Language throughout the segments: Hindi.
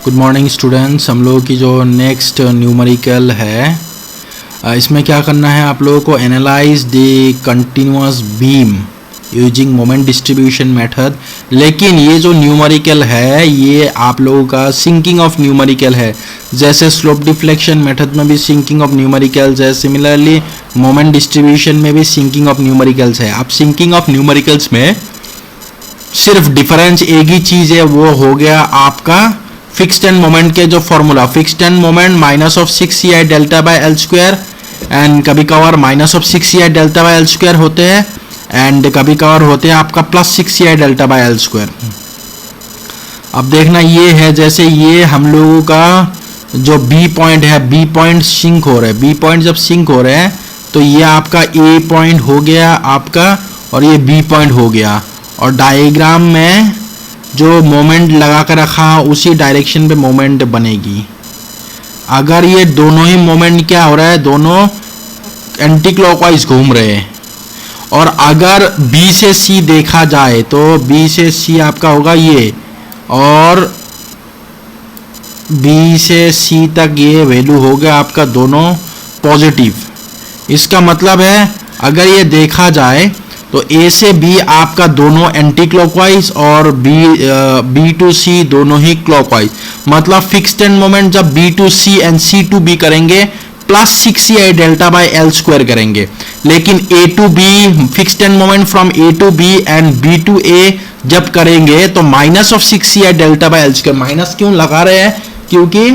Good morning students. हम लोगों की जो नेक्स्ट न्यूमेरिकल है, इसमें क्या करना है आप लोगों को, analyse the continuous beam using moment distribution method. लेकिन ये जो न्यूमेरिकल है ये आप लोगों का सिंकिंग ऑफ न्यूमेरिकल है। जैसे स्लोप डिफ्लेक्शन मेथड में भी सिंकिंग ऑफ न्यूमेरिकल्स है, सिमिलरली मोमेंट डिस्ट्रीब्यूशन में भी सिंकिंग ऑफ न्यूमेरिकल्स है। अब सिंकिंग ऑफ न्यूमेरिकल्स में सिर्फ डिफरेंस एक ही चीज़ है, वो हो गया आपका फिक्स्ड एंड मोमेंट के जो formula, fixed end moment minus of 6 delta by L square, and कभी कभार minus of 6 delta by L square होते हैं, एंड कभी कभार होते हैं आपका plus 6 delta by L square. अब देखना ये है, जैसे ये हम लोगों का जो बी पॉइंट है, बी पॉइंट सिंक हो रहा है, बी पॉइंट जब सिंक हो रहे हैं तो ये आपका ए पॉइंट हो गया आपका, और ये बी पॉइंट हो गया, और डायग्राम में जो मोमेंट लगा कर रखा उसी डायरेक्शन पे मोमेंट बनेगी। अगर ये दोनों ही मोमेंट क्या हो रहा है, दोनों एंटी क्लॉकवाइज घूम रहे हैं, और अगर बी से सी देखा जाए तो बी से सी आपका होगा ये, और बी से सी तक ये वैल्यू हो गया आपका दोनों पॉजिटिव। इसका मतलब है अगर ये देखा जाए तो ए से बी आपका दोनों एंटी क्लॉकवाइज, और बी टू सी दोनों ही क्लॉकवाइज। मतलब फिक्स्ड एंड मोमेंट जब B to C and C to B करेंगे plus 6 delta by L square करेंगे। लेकिन A to B, fixed end moment from A to B and B to A जब करेंगे तो minus of 6 delta by L square. Minus क्यों लगा रहे हैं, क्योंकि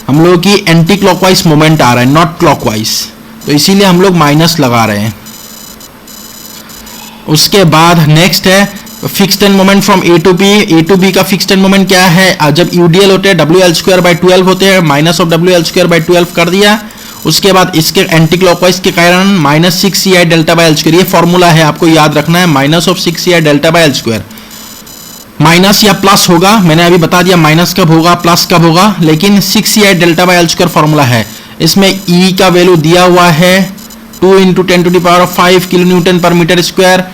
हम लोग की एंटी क्लॉकवाइज मोमेंट आ रहा है, नॉट क्लॉकवाइज, तो इसीलिए हम लोग माइनस लगा रहे हैं। उसके बाद नेक्स्ट है fixed end moment from A to B. A to B का फिक्स्ड एंड मोमेंट क्या है, जब यूडीएल होते हैं डब्ल्यू एल स्क्वायर बाय 12 होते हैं, minus of W L square by 12 कर दिया। उसके बाद इसके एंटी क्लॉकवाइज के कारण minus 6 delta by L square, ये फॉर्मूला है, आपको याद रखना है, minus of 6 delta by L square. Minus या प्लस होगा, मैंने अभी बता दिया माइनस कब होगा प्लस कब होगा, लेकिन 6 delta by L square formula है। इसमें ई का वैल्यू दिया हुआ है 2 × 10⁵ किलो न्यूटन पर मीटर स्क्वायर।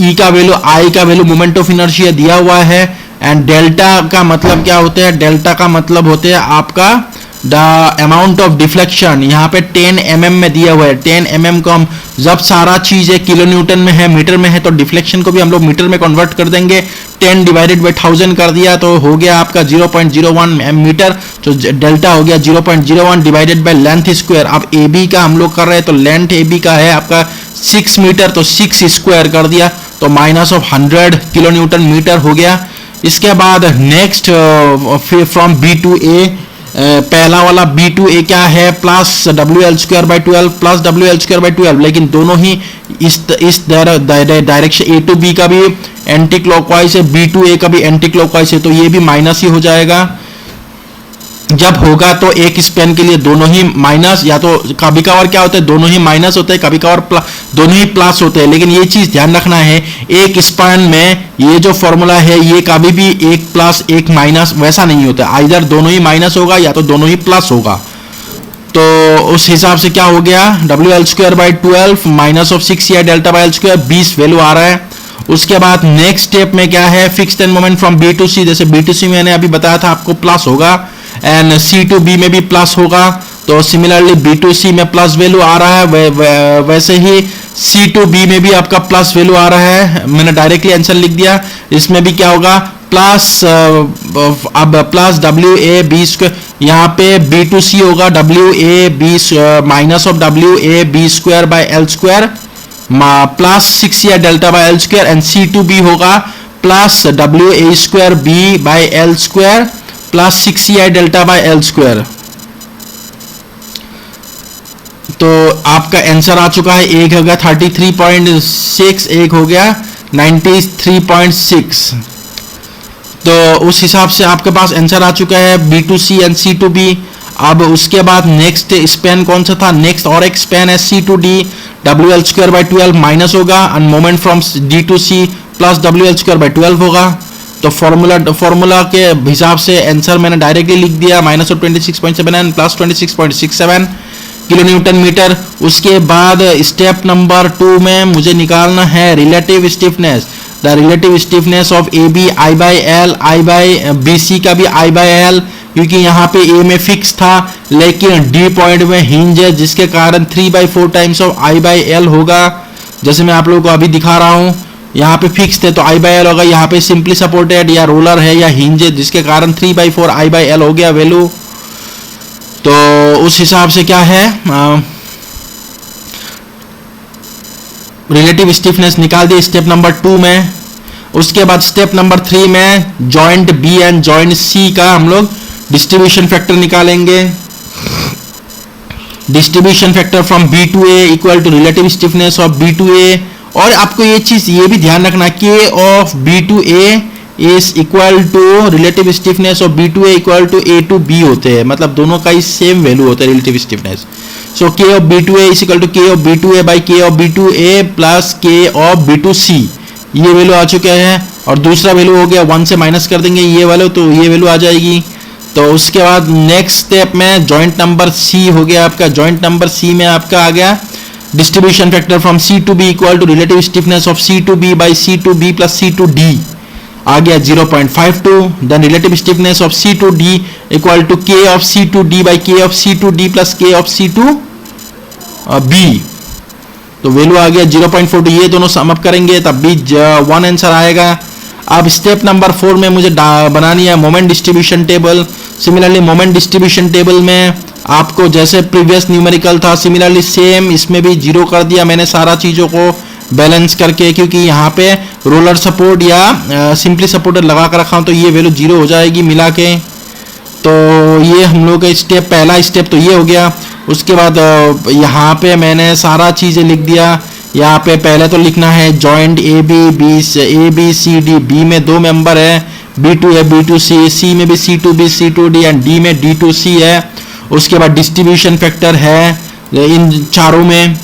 ई का वैल्यू, आई का वैल्यू मोमेंट ऑफ इनर्शिया दिया हुआ है, एंड डेल्टा का मतलब क्या होता है, डेल्टा का मतलब होते हैं आपका द अमाउंट ऑफ डिफ्लेक्शन। यहाँ पे 10 mm में दिया हुआ है। 10 mm को हम जब सारा चीज है किलो न्यूटन में है, मीटर में है, तो डिफ्लेक्शन को भी हम लोग मीटर में कन्वर्ट कर देंगे। 10 डिवाइडेड बाई 1000 कर दिया तो हो गया आपका 0.01 मीटर, तो डेल्टा हो गया 0.01 डिवाइडेड बाई लेंथ स्क्वायर। अब ए बी का हम लोग कर रहे हैं तो लेंथ ए बी का है आपका 6 मीटर, तो 6 स्क्वायर कर दिया तो minus of 100 kilo newton metre हो गया। इसके बाद next from B to A, पहला वाला बी टू ए क्या है, plus W L square by 12 plus W L square by 12, लेकिन दोनों ही इस डायरेक्शन ए टू बी का भी एंटी क्लॉकवाइज है, बी टू ए का भी एंटी क्लॉकवाइज है, तो ये भी माइनस ही हो जाएगा। जब होगा तो एक स्पेन के लिए दोनों ही माइनस, या तो कभी कभार क्या होता है दोनों ही माइनस होते हैं, कभी कभार दोनों ही प्लस होते हैं। लेकिन ये चीज ध्यान रखना है, एक स्पेन में ये जो फॉर्मूला है ये कभी भी एक प्लस एक माइनस वैसा नहीं होता, आइदर दोनों ही माइनस होगा या तो दोनों ही प्लस होगा। तो उस हिसाब से क्या हो गया, W L square by 12 minus of 6 delta by L square 20 value आ रहा है। उसके बाद नेक्स्ट स्टेप में क्या है, fixed end moment from B to C. जैसे बी टू सी मैंने अभी बताया था आपको प्लस होगा, एंड सी टू बी में भी प्लस होगा, तो सिमिलरली बी टू सी में प्लस वैल्यू आ रहा है, वैसे ही सी टू बी में भी आपका प्लस वैल्यू आ रहा है। मैंने डायरेक्टली आंसर लिख दिया। इसमें भी क्या होगा, प्लस अब plus W A B square, यहाँ पे बी टू सी होगा W A B minus of W A B square by L square plus 6 delta by L square, and C to B होगा plus W A square B by L square plus 6 delta by L square. तो आपका आंसर आ चुका है, एक हो गया 33.6, एक हो गया 93.6। तो उस हिसाब से आपके पास आंसर आ चुका है B to C and C to B. अब उसके बाद नेक्स्ट स्पेन कौन सा था, नेक्स्ट और एक स्पेन है C to D, W L square by 12 minus होगा, end moment from D to C plus W L square by 12 होगा। तो फॉर्मूला के हिसाब से आंसर मैंने डायरेक्टली लिख दिया, minus of 26.7 and plus 26.67 kilo newton metre. उसके बाद स्टेप नंबर 2 में मुझे निकालना है relative stiffness. The relative stiffness of A B I by L, I by B C का भी आई बाई एल, क्योंकि यहाँ पे ए में फिक्स था, लेकिन डी पॉइंट में हिंज है, जिसके कारण 3/4 times of I by L होगा। जैसे मैं आप लोगों को अभी दिखा रहा हूँ, यहाँ पे फिक्स थे तो आई बाई एल होगा, यहाँ पे सिंपली सपोर्टेड या रोलर है या हिंज है, जिसके कारण 3/4 आई बाई एल हो गया वैल्यू। तो उस हिसाब से क्या है, रिलेटिव स्टिफनेस निकाल दी स्टेप नंबर 2 में। उसके बाद स्टेप नंबर 3 में joint B and joint C का हम लोग डिस्ट्रीब्यूशन फैक्टर निकालेंगे। Distribution factor from B to A equal to relative stiffness of B to A. और आपको ये चीज ये भी ध्यान रखना, K of B to A is equal to relative stiffness of B to A equal to A to B होते हैं, मतलब दोनों का ही सेम वैल्यू होता है relative stiffness. So K of B to A is equal to K of B to A by K of B to A plus K of B to C. ये वैल्यू आ चुके हैं। और दूसरा वैल्यू हो गया 1 से माइनस कर देंगे ये वाले, तो ये वैल्यू आ जाएगी। तो उसके बाद नेक्स्ट स्टेप में जॉइंट नंबर सी हो गया आपका। जॉइंट नंबर सी में आपका आ गया distribution factor from C to B equal to relative stiffness of C to B by C to B plus C to D आ गया 0.52। Then relative stiffness of C to D equal to K of C to D by K of C to D plus K of C to B, तो वैल्यू आ गया 0.42। ये दोनों सम अप करेंगे तब भी 1 आंसर आएगा। अब स्टेप नंबर 4 में मुझे बनानी है moment distribution table. Similarly moment distribution table में आपको जैसे प्रीवियस न्यूमेरिकल था, सिमिलरली सेम इसमें भी 0 कर दिया मैंने सारा चीज़ों को बैलेंस करके, क्योंकि यहाँ पे रोलर सपोर्ट या सिंपली सपोर्टर लगा कर रखा हूँ, तो ये वैल्यू 0 हो जाएगी मिला के। तो ये हम लोग का स्टेप, पहला स्टेप तो ये हो गया। उसके बाद यहाँ पे मैंने सारा चीज़ें लिख दिया। यहाँ पे पहले तो लिखना है joint A B C D. B में 2 मेंबर है, B2 है B2C, सी में भी C2B C2D एंड डी में D2C है। उसके बाद डिस्ट्रीब्यूशन फैक्टर है इन चारों में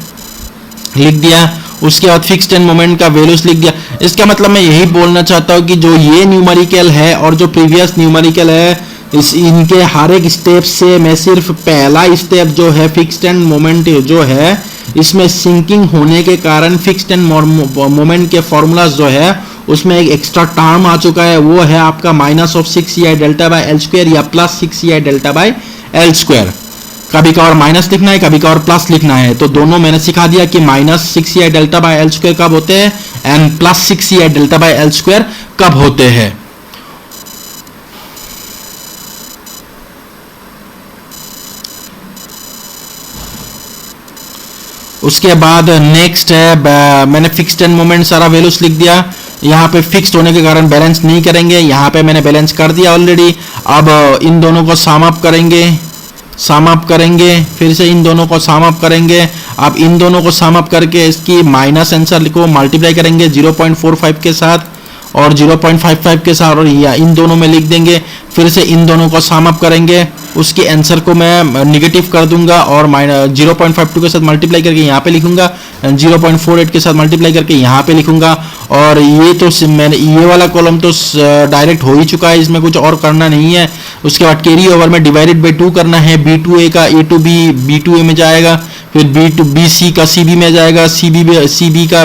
लिख दिया। उसके बाद फिक्स्ड एंड मोमेंट का वैल्यूज लिख दिया। इसका मतलब मैं यही बोलना चाहता हूँ कि जो ये न्यूमेरिकल है और जो प्रीवियस न्यूमेरिकल है, इनके हर एक स्टेप से मैं सिर्फ पहला स्टेप जो है फिक्स्ड एंड मोमेंट जो है, इसमें सिंकिंग होने के कारण फिक्स्ड एंड मोमेंट के फॉर्मूलाज जो है उसमें एक एक्स्ट्रा टर्म आ चुका है, वो है आपका -6EI delta by L square या +6EI delta by L square. कभी का और माइनस लिखना है, कभी का और प्लस लिखना है, तो दोनों मैंने सिखा दिया कि -6EI delta by L square कब होते हैं and +6EI delta by L square कब होते हैं। उसके बाद नेक्स्ट है मैंने फिक्स्ड एंड मोमेंट सारा वैल्यूज लिख दिया। यहाँ पे फिक्स्ड होने के कारण बैलेंस नहीं करेंगे, यहाँ पे मैंने बैलेंस कर दिया ऑलरेडी। अब इन दोनों को सम अप करेंगे, फिर से इन दोनों को सम अप करेंगे। अब इन दोनों को सम अप करके इसकी माइनस आंसर लिखो, मल्टीप्लाई करेंगे 0.45 के साथ और 0.55 के साथ, और या इन दोनों में लिख देंगे। फिर से इन दोनों को सम अप करेंगे, उसके आंसर को मैं निगेटिव कर दूंगा और 0.52 के साथ मल्टीप्लाई करके यहाँ पे लिखूंगा, 0.48 के साथ मल्टीप्लाई करके यहाँ पे लिखूंगा। और ये तो मैंने ये वाला कॉलम तो डायरेक्ट हो ही चुका है, इसमें कुछ और करना नहीं है। उसके बाद कैरी ओवर में डिवाइडेड बाई 2 करना है। B2A का A to B B2A में जाएगा, फिर B2BC का CB में जाएगा, CB का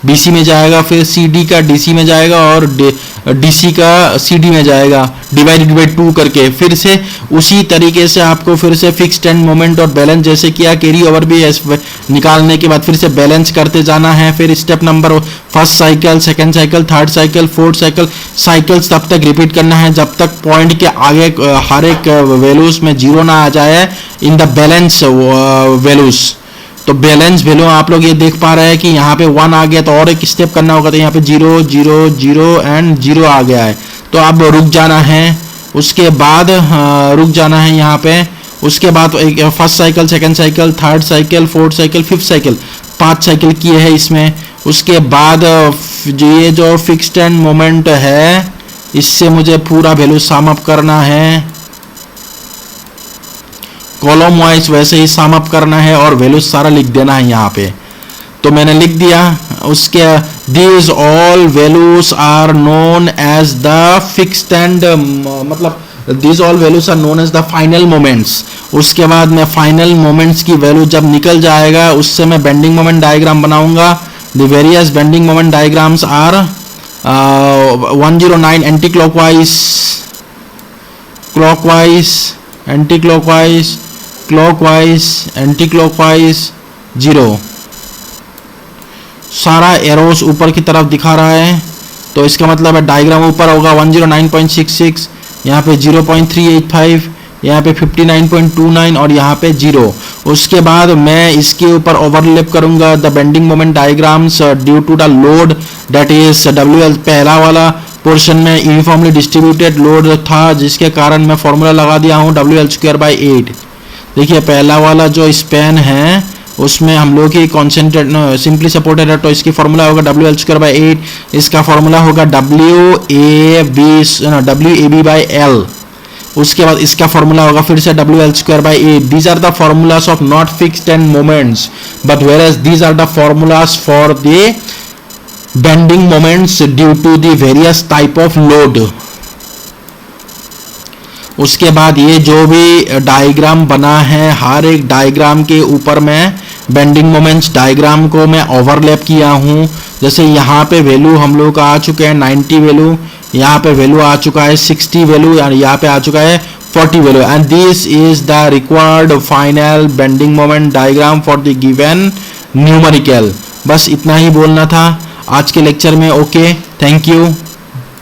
BC में जाएगा, फिर CD का DC में जाएगा और DC का CD में जाएगा, डिवाइडेड बाई 2 करके। फिर से उसी तरीके से आपको फिर से फिक्स्ड एंड मोमेंट और बैलेंस जैसे किया, कैरी ओवर भी निकालने के बाद फिर से बैलेंस करते जाना है। फिर step number first cycle, second cycle, third cycle, fourth cycle, cycles तब तक रिपीट करना है जब तक पॉइंट के आगे हर एक वैल्यूज में 0 ना आ जाए इन द बैलेंस वैल्यूज। तो बैलेंस वैल्यू आप लोग ये देख पा रहे हैं कि यहाँ पे 1 आ गया, तो और एक स्टेप करना होगा, तो यहाँ पे 0 0 0 एंड 0 आ गया है, तो अब रुक जाना है। उसके बाद रुक जाना है यहाँ पे। उसके बाद एक first cycle, second cycle, third cycle, fourth cycle, fifth cycle, 5 cycle किए हैं इसमें। उसके बाद ये जो फिक्स्ड एंड मोमेंट है, इससे मुझे पूरा वैल्यू सम अप करना है, कॉलम वाइज वैसे ही सम अप करना है और वैल्यू सारा लिख देना है यहाँ पे। तो मैंने लिख दिया। उसके these all values are known as the fixed end मतलब these all values are known as the final moments. उसके बाद मैं फाइनल मोमेंट्स की वैल्यू जब निकल जाएगा उससे मैं बेंडिंग मोमेंट डायग्राम बनाऊंगा। The various bending moment diagrams are 109 anti clockwise, clockwise, anti clockwise, clockwise, anti clockwise, 0। सारा एरोस ऊपर की तरफ दिखा रहा है, तो इसका मतलब है डायग्राम ऊपर होगा 109.66, यहाँ पे 0.385, यहाँ पे 59.29 और यहाँ पे 0। उसके बाद मैं इसके ऊपर ओवरलैप करूंगा the bending moment diagrams due to the load that is WL। पहला वाला पोर्शन में यूनिफॉर्मली डिस्ट्रीब्यूटेड लोड था, जिसके कारण मैं फॉर्मूला लगा दिया हूँ WL²/8। देखिए पहला वाला जो स्पैन है उसमें हम लोग की कॉन्सेंट्रेट सिंपली सपोर्टेड है, तो इसकी फॉर्मूला होगा WL²/8। इसका फॉर्मूला होगा WAB/L। उसके बाद इसका फॉर्मूला होगा फिर से WL²/8। These are the formulas of not fixed end moments, but whereas these are the formulas for the bending moments due to the various type of load. उसके बाद ये जो भी डायग्राम बना है, हर एक डायग्राम के ऊपर मैं बेंडिंग मोमेंट्स डायग्राम को मैं ओवरलैप किया हूँ। जैसे यहाँ पे वैल्यू हम लोग का आ चुके हैं 90 वैल्यू, यहाँ पे वैल्यू आ चुका है 60 वैल्यू, और यहाँ पे आ चुका है 40 value, and this is the required final bending moment diagram for the given numerical. बस इतना ही बोलना था आज के लेक्चर में। Okay, thank you.